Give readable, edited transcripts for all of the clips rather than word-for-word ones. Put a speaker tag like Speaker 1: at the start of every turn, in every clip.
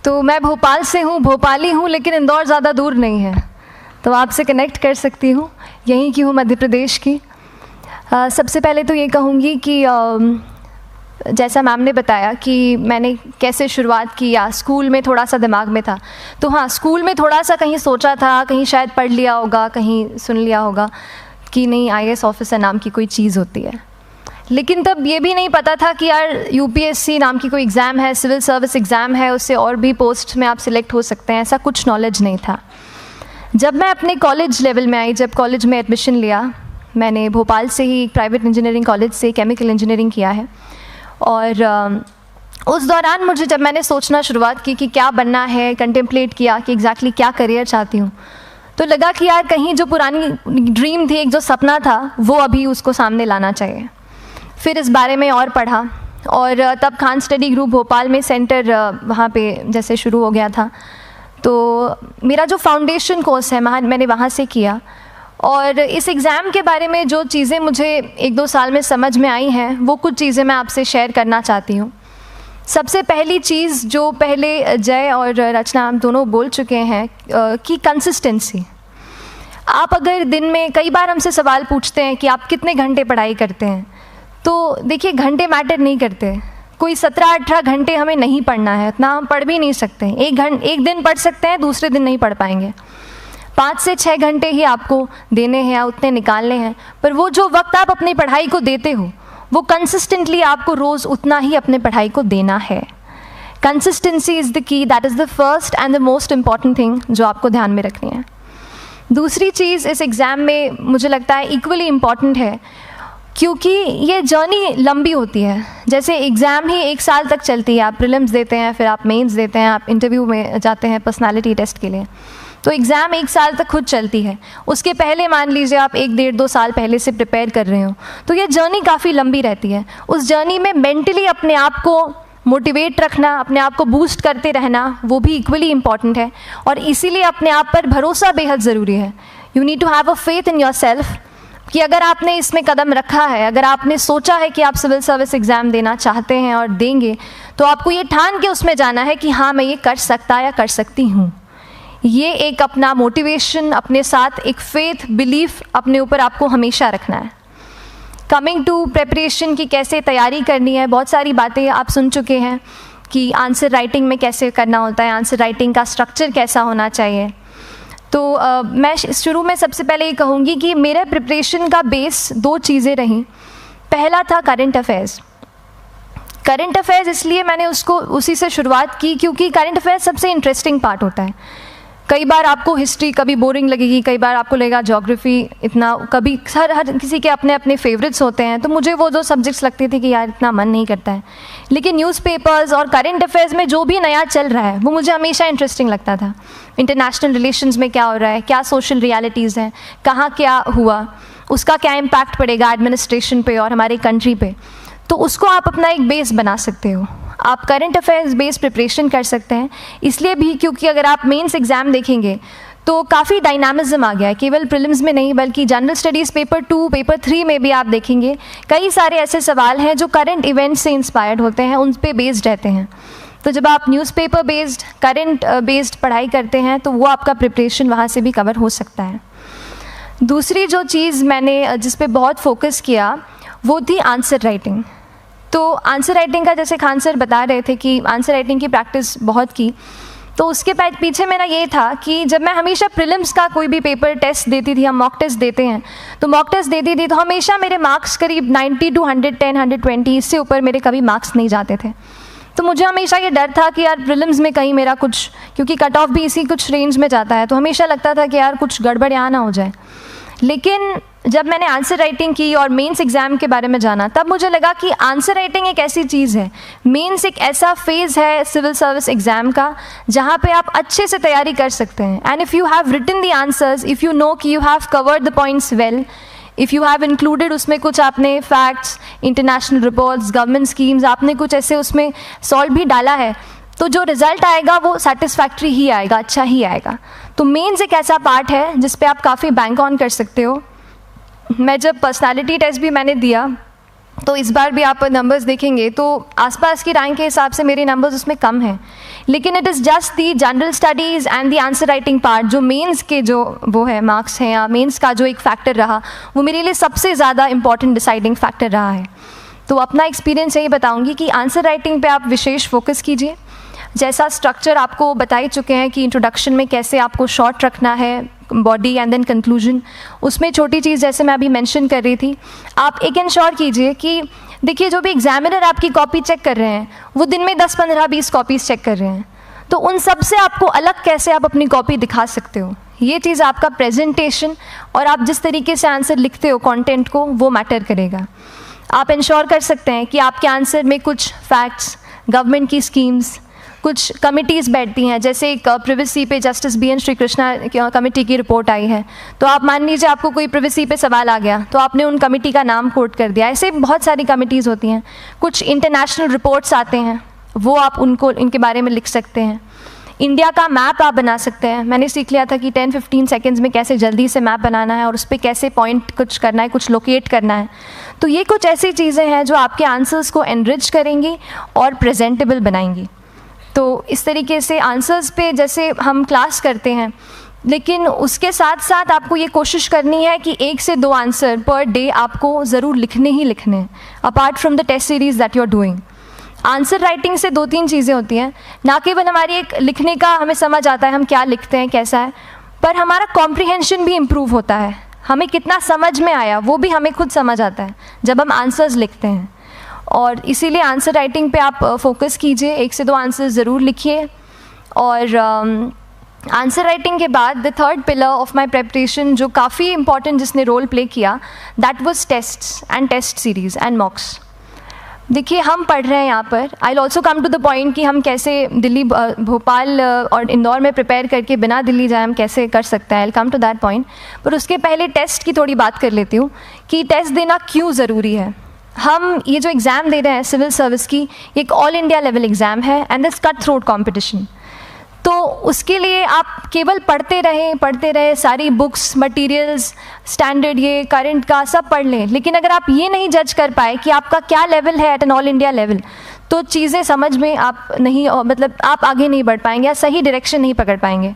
Speaker 1: तो मैं भोपाल से हूँ, भोपाली हूँ, लेकिन इंदौर ज़्यादा दूर नहीं है, तो आपसे कनेक्ट कर सकती हूँ। यहीं की हूँ, मध्य प्रदेश की। सबसे पहले तो ये कहूँगी कि जैसा मैम ने बताया कि मैंने कैसे शुरुआत की, या स्कूल में थोड़ा सा दिमाग में था, तो हाँ, स्कूल में थोड़ा सा कहीं सोचा था, कहीं शायद पढ़ लिया होगा, कहीं सुन लिया होगा कि नहीं आईएएस ऑफिसर नाम की कोई चीज़ होती है। लेकिन तब ये भी नहीं पता था कि यार यूपीएससी नाम की कोई एग्ज़ाम है, सिविल सर्विस एग्ज़ाम है, उससे और भी पोस्ट में आप सिलेक्ट हो सकते हैं, ऐसा कुछ नॉलेज नहीं था। जब मैं अपने कॉलेज लेवल में आई, जब कॉलेज में एडमिशन लिया, मैंने भोपाल से ही प्राइवेट इंजीनियरिंग कॉलेज से केमिकल इंजीनियरिंग किया है, और उस दौरान मुझे जब मैंने सोचना शुरुआत की कि क्या बनना है, कंटेम्पलेट किया कि एग्जैक्टली क्या करियर चाहती हूँ, तो लगा कि यार कहीं जो पुरानी ड्रीम थी, एक जो सपना था, वो अभी उसको सामने लाना चाहिए। फिर इस बारे में और पढ़ा, और तब खान स्टडी ग्रुप भोपाल में सेंटर वहाँ पे जैसे शुरू हो गया था, तो मेरा जो फाउंडेशन कोर्स है मैंने वहाँ से किया। और इस एग्ज़ाम के बारे में जो चीज़ें मुझे 1-2 साल में समझ में आई हैं, वो कुछ चीज़ें मैं आपसे शेयर करना चाहती हूँ। सबसे पहली चीज़ जो पहले जय और रचना हम दोनों बोल चुके हैं कि कंसिस्टेंसी। आप अगर दिन में, कई बार हमसे सवाल पूछते हैं कि आप कितने घंटे पढ़ाई करते हैं, तो देखिए घंटे मैटर नहीं करते। कोई 17-18 घंटे हमें नहीं पढ़ना है, इतना हम पढ़ भी नहीं सकते। एक दिन पढ़ सकते हैं, दूसरे दिन नहीं पढ़ पाएंगे। 5 से 6 घंटे ही आपको देने हैं या उतने निकालने हैं, पर वो जो वक्त आप अपनी पढ़ाई को देते हो, वो कंसिस्टेंटली आपको रोज़ उतना ही अपने पढ़ाई को देना है। Consistency is the key, that is the first and the most important thing जो आपको ध्यान में रखनी है। दूसरी चीज़ इस एग्ज़ाम में मुझे लगता है इक्वली इम्पॉर्टेंट है, क्योंकि ये जर्नी लंबी होती है। जैसे एग्ज़ाम ही 1 साल तक चलती है, आप प्रीलिम्स देते हैं, फिर आप मेंस देते हैं, आप इंटरव्यू में जाते हैं पर्सनालिटी टेस्ट के लिए, तो एग्ज़ाम 1 साल तक खुद चलती है। उसके पहले मान लीजिए आप 1-1.5-2 साल पहले से प्रिपेयर कर रहे हो, तो ये जर्नी काफ़ी लंबी रहती है। उस जर्नी में मेंटली अपने आप को मोटिवेट रखना, अपने आप को बूस्ट करते रहना, वो भी इक्वली इम्पॉर्टेंट है, और इसीलिए अपने आप पर भरोसा बेहद ज़रूरी है। You need to have a faith in yourself कि अगर आपने इसमें कदम रखा है, अगर आपने सोचा है कि आप सिविल सर्विस एग्ज़ाम देना चाहते हैं और देंगे, तो आपको ये ठान के उसमें जाना है कि हाँ, मैं ये कर सकता या कर सकती हूँ। ये एक अपना मोटिवेशन, अपने साथ एक फेथ, बिलीफ अपने ऊपर आपको हमेशा रखना है। कमिंग टू प्रेपरेशन की कैसे तैयारी करनी है, बहुत सारी बातें आप सुन चुके हैं कि आंसर राइटिंग में कैसे करना होता है, आंसर राइटिंग का स्ट्रक्चर कैसा होना चाहिए। तो मैं शुरू में सबसे पहले ये कहूँगी कि मेरे प्रिपरेशन का बेस 2 चीज़ें रहीं। पहला था करंट अफेयर्स। करंट अफेयर्स इसलिए मैंने उसको उसी से शुरुआत की क्योंकि करंट अफेयर्स सबसे इंटरेस्टिंग पार्ट होता है। कई बार आपको हिस्ट्री कभी बोरिंग लगेगी, कई बार आपको लगेगा ज्योग्राफी इतना, कभी हर किसी के अपने अपने फेवरेट्स होते हैं। तो मुझे वो 2 सब्जेक्ट्स लगते थे कि यार इतना मन नहीं करता है, लेकिन न्यूज़पेपर्स और करंट अफेयर्स में जो भी नया चल रहा है वो मुझे हमेशा इंटरेस्टिंग लगता था। इंटरनेशनल रिलेशंस में क्या हो रहा है, क्या सोशल रियलिटीज़ हैं, कहाँ क्या हुआ, उसका क्या इम्पैक्ट पड़ेगा एडमिनिस्ट्रेशन पे और हमारे कंट्री पे, तो उसको आप अपना एक बेस बना सकते हो। आप करंट अफेयर्स बेस्ड प्रिपरेशन कर सकते हैं, इसलिए भी क्योंकि अगर आप मेंस एग्ज़ाम देखेंगे तो काफ़ी डायनामिज्म आ गया है, केवल प्रीलिम्स में नहीं बल्कि जनरल स्टडीज़ पेपर 2, पेपर 3 में भी आप देखेंगे कई सारे ऐसे सवाल हैं जो करंट इवेंट्स से इंस्पायर्ड होते हैं, उन पे बेस्ड रहते हैं। तो जब आप न्यूज़पेपर बेस्ड, करंट बेस्ड पढ़ाई करते हैं तो वो आपका प्रिपरेशन वहाँ से भी कवर हो सकता है। दूसरी जो चीज़ मैंने जिस पे बहुत फोकस किया वो थी आंसर राइटिंग। तो आंसर राइटिंग का जैसे खान सर बता रहे थे कि आंसर राइटिंग की प्रैक्टिस बहुत की, तो उसके पीछे मेरा ये था कि जब मैं हमेशा प्रीलिम्स का कोई भी पेपर टेस्ट देती थी, हम मॉक टेस्ट देते हैं, तो मॉक टेस्ट देती थी तो हमेशा मेरे मार्क्स करीब 90 to 110, 120, इससे ऊपर मेरे कभी मार्क्स नहीं जाते थे। तो मुझे हमेशा ये डर था कि यार प्रीलिम्स में कहीं मेरा कुछ, क्योंकि कट ऑफ भी इसी कुछ रेंज में जाता है, तो हमेशा लगता था कि यार कुछ गड़बड़ यहाँ ना हो जाए। लेकिन जब मैंने आंसर राइटिंग की और मेंस एग्ज़ाम के बारे में जाना, तब मुझे लगा कि आंसर राइटिंग एक ऐसी चीज़ है, मेंस एक ऐसा फेज़ है सिविल सर्विस एग्ज़ाम का जहाँ पे आप अच्छे से तैयारी कर सकते हैं। And if you have written the answers, if you know कि you have covered the points well, if you have included उसमें कुछ आपने facts, international reports, government schemes, आपने कुछ ऐसे उसमें सॉल्व भी डाला है, तो जो रिज़ल्ट आएगा वो सेटिस्फैक्ट्री ही आएगा, अच्छा ही आएगा। तो मेंस एक ऐसा पार्ट है जिस पे आप काफ़ी बैंक ऑन कर सकते हो। मैं जब पर्सनालिटी टेस्ट भी मैंने दिया तो इस बार भी आप नंबर्स देखेंगे तो आसपास की रैंक के हिसाब से मेरे नंबर्स उसमें कम हैं, लेकिन it is just the general studies and the answer writing part, जो मेंस के जो वो है मार्क्स हैं या मेंस का जो एक फैक्टर रहा, वो मेरे लिए सबसे ज़्यादा इंपॉर्टेंट डिसाइडिंग फैक्टर रहा है। तो अपना एक्सपीरियंस यही बताऊंगी कि आंसर राइटिंग पे आप विशेष फोकस कीजिए। जैसा स्ट्रक्चर आपको बता ही चुके हैं कि इंट्रोडक्शन में कैसे आपको शॉर्ट रखना है, बॉडी एंड देन कंक्लूजन, उसमें छोटी चीज़ जैसे मैं अभी मेंशन कर रही थी, आप एक इंश्योर कीजिए कि देखिए जो भी एग्जामिनर आपकी कॉपी चेक कर रहे हैं वो दिन में 10, 15, 20 कॉपीज़ चेक कर रहे हैं, तो उन सब से आपको अलग कैसे आप अपनी कॉपी दिखा सकते हो, ये चीज़ आपका प्रेजेंटेशन और आप जिस तरीके से आंसर लिखते हो कंटेंट को, वो मैटर करेगा। आप इंश्योर कर सकते हैं कि आपके आंसर में कुछ फैक्ट्स, गवर्नमेंट की स्कीम्स, कुछ कमिटीज़ बैठती हैं, जैसे एक प्रिवेसी पे जस्टिस BN श्रीकृष्णा कमेटी की रिपोर्ट आई है, तो आप मान लीजिए आपको कोई प्रिवेसी पे सवाल आ गया तो आपने उन कमेटी का नाम कोट कर दिया। ऐसे बहुत सारी कमिटीज़ होती हैं। कुछ इंटरनेशनल रिपोर्ट्स आते हैं, वो आप उनको इनके बारे में लिख सकते हैं। इंडिया का मैप आप बना सकते हैं। मैंने सीख लिया था कि 10-15 सेकेंड्स में कैसे जल्दी से मैप बनाना है और उस पर कैसे पॉइंट कुछ करना है, कुछ लोकेट करना है। तो ये कुछ ऐसी चीज़ें हैं जो आपके आंसर्स को एनरिच करेंगी और प्रेजेंटेबल बनाएंगी। तो इस तरीके से आंसर्स पे जैसे हम क्लास करते हैं, लेकिन उसके साथ साथ आपको ये कोशिश करनी है कि 1 से 2 आंसर पर डे आपको ज़रूर लिखने ही लिखने हैं, apart from the test series that you are doing. Answer writing से 2-3 चीज़ें होती हैं, ना केवल हमारी एक लिखने का हमें समझ आता है हम क्या लिखते हैं कैसा है, पर हमारा कॉम्प्रिहेंशन भी इम्प्रूव होता है। हमें कितना समझ में आया वो भी हमें खुद समझ आता है जब हम आंसर्स लिखते हैं। और इसीलिए आंसर राइटिंग पे आप फोकस कीजिए, 1 से 2 आंसर ज़रूर लिखिए। और आंसर राइटिंग के बाद the third pillar of my preparation जो काफ़ी इंपॉर्टेंट जिसने रोल प्ले किया, that was tests and test series and mocks. देखिए हम पढ़ रहे हैं यहाँ पर, I will also come to the point कि हम कैसे दिल्ली, भोपाल और इंदौर में प्रिपेयर करके बिना दिल्ली जाए हम कैसे कर सकते हैं, I will come to that point. पर उसके पहले टेस्ट की थोड़ी बात कर लेती हूँ कि टेस्ट देना क्यों ज़रूरी है। हम ये जो एग्ज़ाम दे रहे हैं सिविल सर्विस की, एक ऑल इंडिया लेवल एग्ज़ाम है and this cut throat competition. तो उसके लिए आप केवल पढ़ते रहें, सारी बुक्स, मटेरियल्स, स्टैंडर्ड ये करंट का सब पढ़ लें, लेकिन अगर आप ये नहीं जज कर पाए कि आपका क्या लेवल है at an all India level, तो चीज़ें समझ में आप नहीं, मतलब आप आगे नहीं बढ़ पाएंगे या सही डायरेक्शन नहीं पकड़ पाएंगे।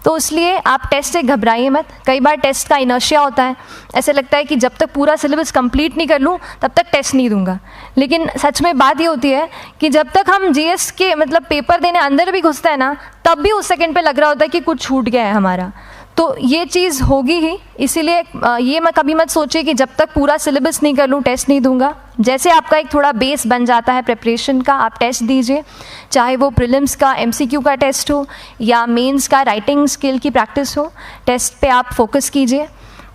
Speaker 1: तो इसलिए आप टेस्ट से घबराइए मत। कई बार टेस्ट का इनर्शिया होता है, ऐसे लगता है कि जब तक पूरा सिलेबस कंप्लीट नहीं कर लूँ तब तक टेस्ट नहीं दूंगा, लेकिन सच में बात ये होती है कि जब तक हम GS के मतलब पेपर देने अंदर भी घुसते हैं ना, तब भी उस सेकंड पे लग रहा होता है कि कुछ छूट गया है हमारा। तो ये चीज़ होगी ही, इसीलिए ये मैं कभी मत सोचिए कि जब तक पूरा सिलेबस नहीं कर लूँ टेस्ट नहीं दूंगा। जैसे आपका एक थोड़ा बेस बन जाता है प्रिपरेशन का, आप टेस्ट दीजिए, चाहे वो प्रीलिम्स का MCQ का टेस्ट हो या मेंस का राइटिंग स्किल की प्रैक्टिस हो, टेस्ट पे आप फोकस कीजिए।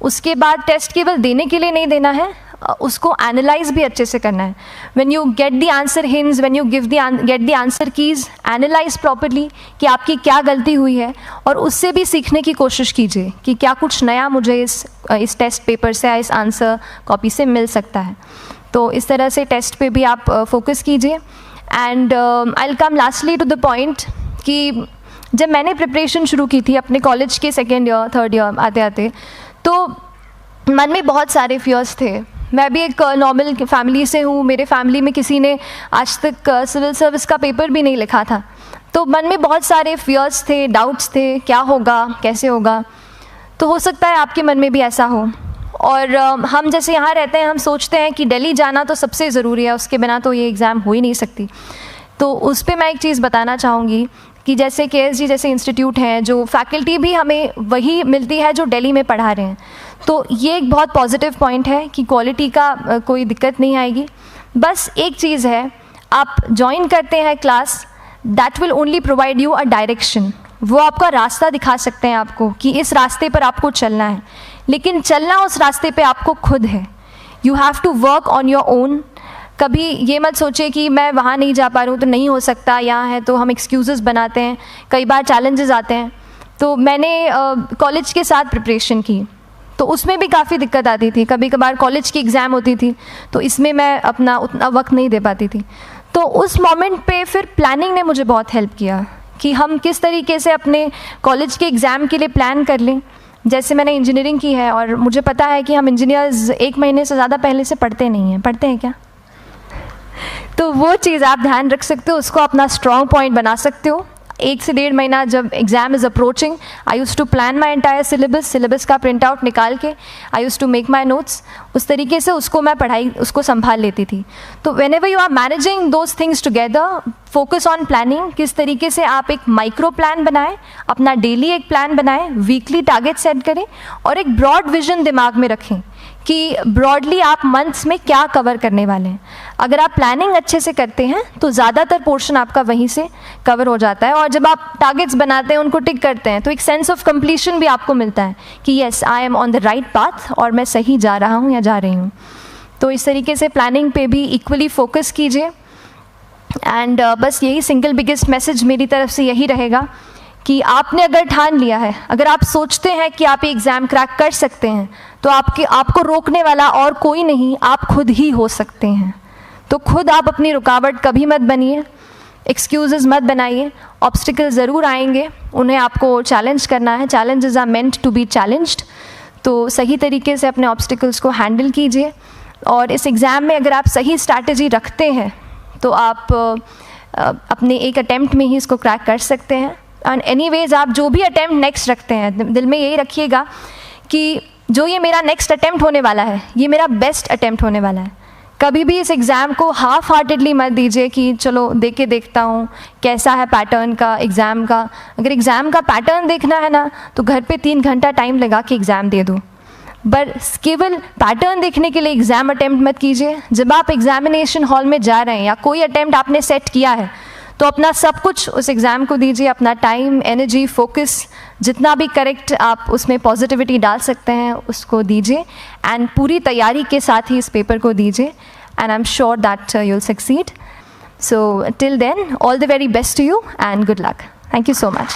Speaker 1: उसके बाद टेस्ट केवल देने के लिए नहीं देना है, उसको एनालाइज भी अच्छे से करना है। When you get the answer hints, when you get the answer keys, analyse properly कि आपकी क्या गलती हुई है और उससे भी सीखने की कोशिश कीजिए कि क्या कुछ नया मुझे इस टेस्ट पेपर से या इस आंसर कॉपी से मिल सकता है। तो इस तरह से टेस्ट पे भी आप फोकस कीजिए। And I will come lastly to the point कि जब मैंने प्रिपरेशन शुरू की थी अपने कॉलेज के 2nd ईयर 3rd ईयर आते आते, तो मन में बहुत सारे फियर्स थे। मैं भी एक नॉर्मल फैमिली से हूँ, मेरे फैमिली में किसी ने आज तक सिविल सर्विस का पेपर भी नहीं लिखा था, तो मन में बहुत सारे फियर्स थे, डाउट्स थे, क्या होगा, कैसे होगा। तो हो सकता है आपके मन में भी ऐसा हो। और हम जैसे यहाँ रहते हैं, हम सोचते हैं कि दिल्ली जाना तो सबसे ज़रूरी है, उसके बिना तो ये एग्ज़ाम हो ही नहीं सकती। तो उस पर मैं एक चीज़ बताना चाहूँगी कि जैसे KSG जैसे इंस्टीट्यूट हैं, जो फैकल्टी भी हमें वही मिलती है जो दिल्ली में पढ़ा रहे हैं, तो ये एक बहुत पॉजिटिव पॉइंट है कि क्वालिटी का कोई दिक्कत नहीं आएगी। बस एक चीज़ है, आप ज्वाइन करते हैं class, that will only provide you a direction. वो आपका रास्ता दिखा सकते हैं आपको कि इस रास्ते पर आपको चलना है, लेकिन चलना उस रास्ते पे आपको खुद है। You have to work on your own. कभी ये मत सोचे कि मैं वहाँ नहीं जा पा रहा हूँ तो नहीं हो सकता, यहाँ है, तो हम एक्सक्यूज़ेस बनाते हैं। कई बार चैलेंजेस आते हैं। तो मैंने कॉलेज के साथ प्रिपरेशन की, तो उसमें भी काफ़ी दिक्कत आती थी। कभी कभार कॉलेज की एग्ज़ाम होती थी तो इसमें मैं अपना उतना वक्त नहीं दे पाती थी। तो उस मोमेंट पे फिर प्लानिंग ने मुझे बहुत हेल्प किया कि हम किस तरीके से अपने कॉलेज के एग्ज़ाम के लिए प्लान कर लें। जैसे मैंने इंजीनियरिंग की है और मुझे पता है कि हम इंजीनियर्स 1 महीने से ज़्यादा पहले से पढ़ते नहीं हैं, पढ़ते हैं क्या? तो वो चीज़ आप ध्यान रख सकते हो, उसको अपना स्ट्रॉन्ग पॉइंट बना सकते हो। 1 से 1.5 महीना जब exam is approaching, I used to plan my entire syllabus का प्रिंट आउट निकाल के I used to make my notes, उस तरीके से उसको मैं उसको संभाल लेती थी। तो whenever you are managing those things together, focus on planning, किस तरीके से आप एक माइक्रो प्लान बनाएं, अपना डेली एक प्लान बनाएं, वीकली टारगेट सेट करें और एक ब्रॉड विजन दिमाग में रखें कि ब्रॉडली आप मंथ्स में क्या कवर करने वाले हैं। अगर आप प्लानिंग अच्छे से करते हैं तो ज़्यादातर पोर्शन आपका वहीं से कवर हो जाता है, और जब आप टारगेट्स बनाते हैं, उनको टिक करते हैं, तो एक सेंस ऑफ कंप्लीशन भी आपको मिलता है कि yes I am on the right path और मैं सही जा रहा हूँ या जा रही हूँ। तो इस तरीके से प्लानिंग पे भी इक्वली फोकस कीजिए। एंड बस यही सिंगल बिगेस्ट मैसेज मेरी तरफ से यही रहेगा कि आपने अगर ठान लिया है, अगर आप सोचते हैं कि आप ये एग्ज़ाम क्रैक कर सकते हैं, तो आपको रोकने वाला और कोई नहीं, आप खुद ही हो सकते हैं। तो खुद आप अपनी रुकावट कभी मत बनिए, एक्सक्यूज़ेस मत बनाइए। ऑब्स्टिकल ज़रूर आएंगे, उन्हें आपको चैलेंज करना है। Challenges are meant to be challenged. तो सही तरीके से अपने ऑब्स्टिकल्स को हैंडल कीजिए, और इस एग्ज़ाम में अगर आप सही स्ट्रैटेजी रखते हैं तो आप अपने एक अटैम्प्ट में ही इसको क्रैक कर सकते हैं। एंड एनीवेज आप जो भी अटैम्प्ट नेक्स्ट रखते हैं, दिल में यही रखिएगा कि जो ये मेरा नेक्स्ट अटैम्प्ट होने वाला है, ये मेरा बेस्ट अटैम्प्ट होने वाला है। कभी भी इस एग्ज़ाम को हाफ हार्टेडली मत दीजिए कि चलो दे के देखता हूँ कैसा है पैटर्न का एग्ज़ाम का। अगर एग्ज़ाम का पैटर्न देखना है ना, तो घर पे 3 घंटा टाइम लगा के एग्ज़ाम दे दो, बस केवल पैटर्न देखने के लिए एग्ज़ाम अटैम्प्ट मत कीजिए। जब आप एग्जामिनेशन हॉल में जा रहे हैं या कोई अटैम्प्ट आपने सेट किया है, तो अपना सब कुछ उस एग्ज़ाम को दीजिए, अपना टाइम, एनर्जी, फोकस, जितना भी करेक्ट आप उसमें पॉजिटिविटी डाल सकते हैं उसको दीजिए, एंड पूरी तैयारी के साथ ही इस पेपर को दीजिए, and I am sure that you will succeed. So till then, all the very best to you and good luck. Thank you so much.